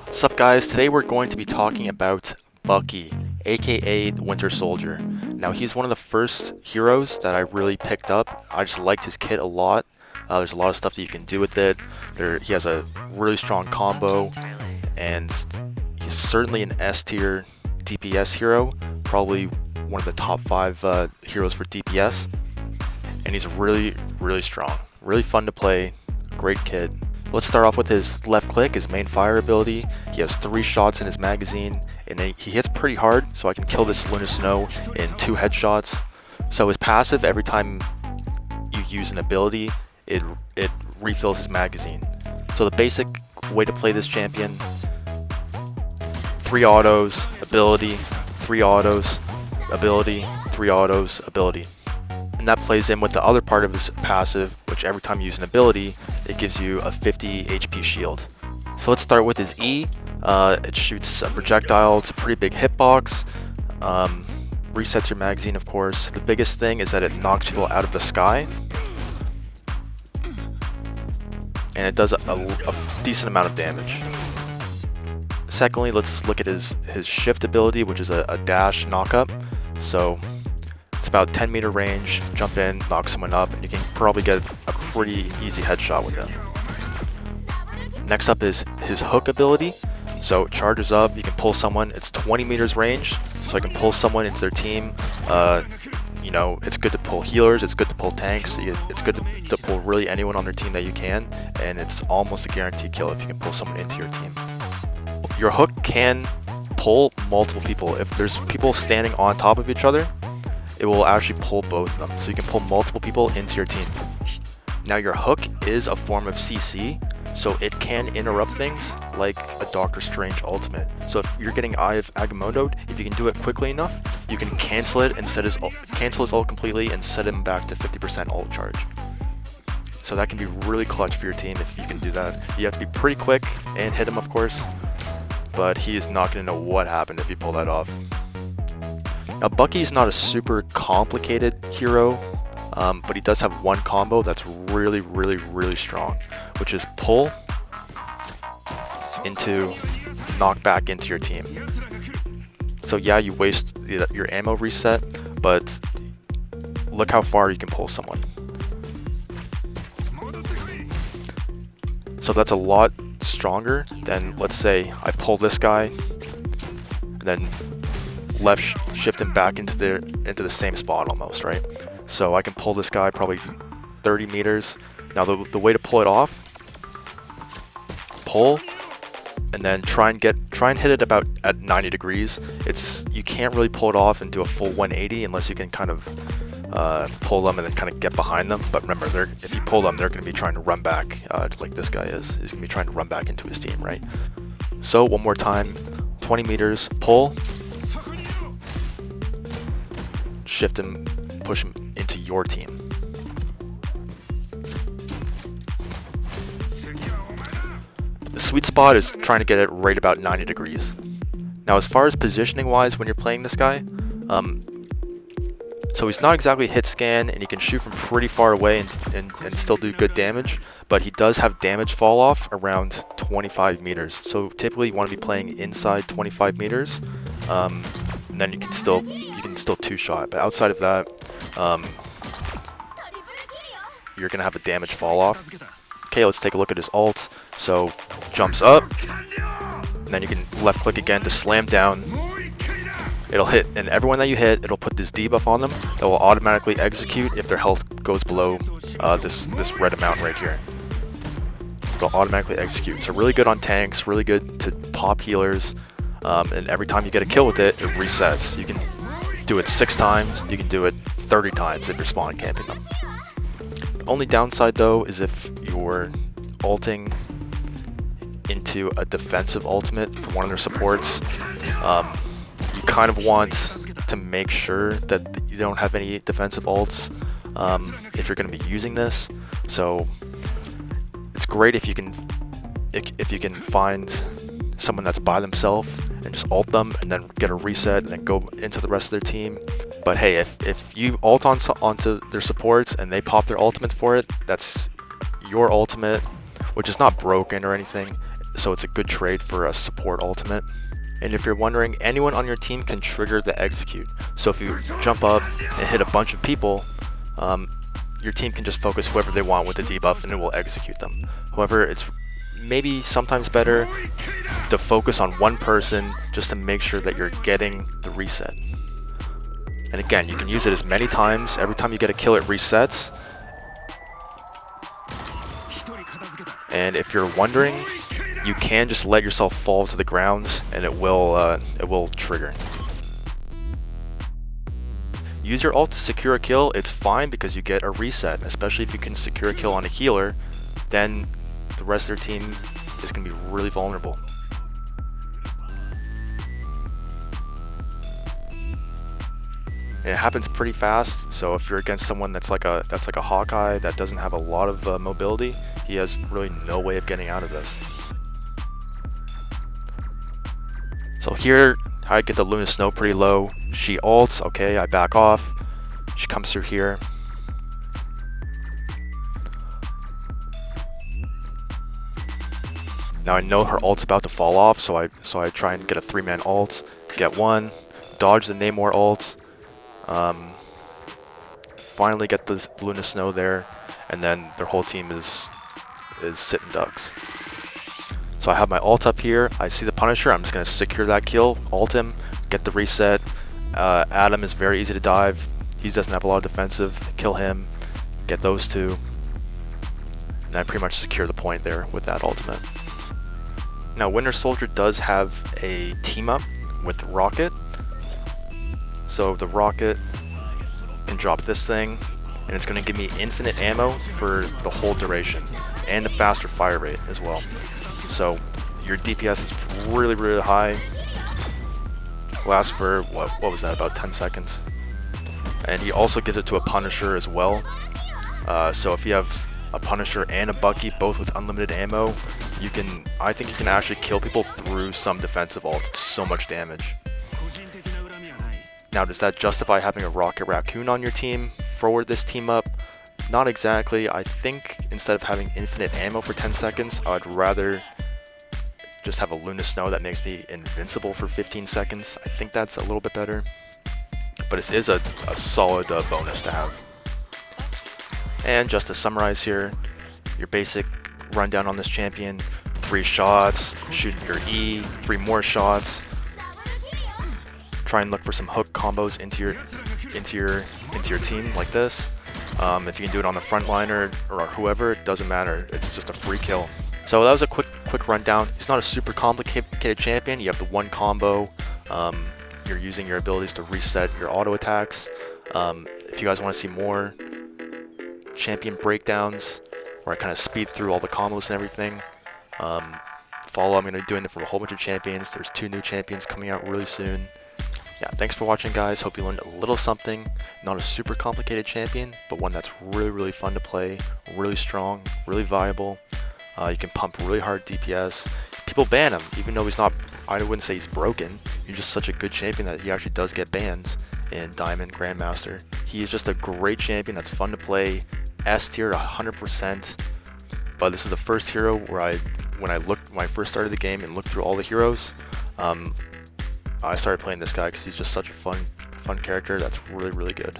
What's up, guys? Today we're going to be talking about Bucky, aka the Winter Soldier. Now, he's one of the first heroes that I really picked up. I just liked his kit a lot. There's a lot of stuff that you can do with it. He has a really strong combo, and he's certainly an S tier DPS hero, probably one of the top 5 heroes for DPS. And he's really strong, really fun to play, great kit. Let's start off with his left click, his main fire ability. He has 3 shots in his magazine, and he hits pretty hard, so I can kill this Luna Snow in 2 headshots. So his passive, every time you use an ability, it refills his magazine. So the basic way to play this champion: 3 autos, ability, 3 autos, ability, 3 autos, ability. And that plays in with the other part of his passive, which every time you use an ability, it gives you a 50 HP shield. So let's start with his E. It shoots a projectile. It's a pretty big hitbox. Resets your magazine, of course. The biggest thing is that it knocks people out of the sky. And it does a decent amount of damage. Secondly, let's look at his shift ability, which is a dash knock-up. So it's about 10-meter range, jump in, knock someone up, and you can probably get a pretty easy headshot with him. Next up is his hook ability. So it charges up, you can pull someone, it's 20 meters range, so I can pull someone into their team. You know, it's good to pull healers, it's good to pull tanks, it's good to pull really anyone on their team that you can, and it's almost a guaranteed kill if you can pull someone into your team. Your hook can pull multiple people. If there's people standing on top of each other, it will actually pull both of them, so you can pull multiple people into your team. Now, your hook is a form of CC, so it can interrupt things like a Doctor Strange ultimate. So if you're getting Eye of Agamotto'd, if you can do it quickly enough, you can cancel it and cancel his ult completely and set him back to 50% ult charge. So that can be really clutch for your team if you can do that. You have to be pretty quick and hit him, of course, but he is not going to know what happened if you pull that off. Now, Bucky is not a super complicated hero, but he does have one combo that's really strong, which is pull into knock back into your team. So yeah, you waste your ammo reset, but look how far you can pull someone. So that's a lot stronger than, let's say, I pull this guy, and then left shift him back into the same spot almost, right? So I can pull this guy probably 30 meters. Now the way to pull it off: pull, and then try and hit it about at 90 degrees. You can't really pull it off and do a full 180 unless you can kind of pull them and then kind of get behind them. But remember, if you pull them, they're going to be trying to run back, like this guy is. He's going to be trying to run back into his team, right? So one more time: 20 meters, pull, shift him, push him into your team. The sweet spot is trying to get it right about 90 degrees. Now, as far as positioning wise, when you're playing this guy, so he's not exactly hit scan, and he can shoot from pretty far away and still do good damage, but he does have damage fall off around 25 meters. So typically you want to be playing inside 25 meters, and then you can still 2-shot. But outside of that, you're gonna have a damage fall off. Okay, let's take a look at his ult. So jumps up, and then you can left click again to slam down. It'll hit, and everyone that you hit, it'll put this debuff on them that will automatically execute if their health goes below this red amount right here. It'll automatically execute. So really good on tanks, really good to pop healers, and every time you get a kill with it, it resets. You can do it 6 times, you can do it 30 times if you're spawn camping them. The only downside though is if you're ulting into a defensive ultimate for one of their supports, you kind of want to make sure that you don't have any defensive ults if you're going to be using this. So it's great if you can find someone that's by themselves and just ult them and then get a reset and then go into the rest of their team. But hey, if you ult onto their supports and they pop their ultimate for it, that's your ultimate, which is not broken or anything. so it's a good trade for a support ultimate. And if you're wondering, anyone on your team can trigger the execute. So if you jump up and hit a bunch of people, your team can just focus whoever they want with the debuff and it will execute them. However, it's maybe sometimes better to focus on one person just to make sure that you're getting the reset. And again, you can use it as many times. Every time you get a kill, it resets. And if you're wondering, you can just let yourself fall to the ground and it will trigger. Use your ult to secure a kill. It's fine because you get a reset, especially if you can secure a kill on a healer, then the rest of their team is going to be really vulnerable. And it happens pretty fast, so if you're against someone that's like a Hawkeye that doesn't have a lot of mobility, he has really no way of getting out of this. So here, I get the Luna Snow pretty low. She ults, okay, I back off. She comes through here. Now I know her ult's about to fall off, so I try and get a 3-man ult, get one, dodge the Namor ult, finally get this Luna Snow there, and then their whole team is sitting ducks. So I have my ult up here, I see the Punisher, I'm just going to secure that kill, ult him, get the reset. Adam is very easy to dive, he doesn't have a lot of defensive, kill him, get those two, and I pretty much secure the point there with that ultimate. Now Winter Soldier does have a team up with Rocket, so the Rocket can drop this thing and it's going to give me infinite ammo for the whole duration and a faster fire rate as well. So your DPS is really high, lasts for what was that, about 10 seconds, and he also gives it to a Punisher as well. So if you have a Punisher and a Bucky both with unlimited ammo, I think you can actually kill people through some defensive ult. It's so much damage. Now, does that justify having a Rocket Raccoon on your team for this team up? Not exactly. I think instead of having infinite ammo for 10 seconds, I'd rather just have a Luna Snow that makes me invincible for 15 seconds. I think that's a little bit better, but it is a solid bonus to have. And just to summarize here, your basic rundown on this champion: 3 shots, shoot your E, 3 more shots. Try and look for some hook combos into your team like this. If you can do it on the frontliner or whoever, it doesn't matter. It's just a free kill. So that was a quick rundown. It's not a super complicated champion. You have the one combo. You're using your abilities to reset your auto attacks. If you guys want to see more champion breakdowns where I kind of speed through all the combos and everything, follow. I'm going to be doing it for a whole bunch of champions. There's 2 new champions coming out really soon. Yeah, thanks for watching, guys. Hope you learned a little something. Not a super complicated champion, but one that's really fun to play, really strong, really viable. You can pump really hard DPS. People ban him, even though he's not, I wouldn't say he's broken. He's just such a good champion that he actually does get bans in Diamond Grandmaster. He's just a great champion that's fun to play. S tier 100%. But this is the first hero where when I first started the game and looked through all the heroes, I started playing this guy because he's just such a fun character that's really good.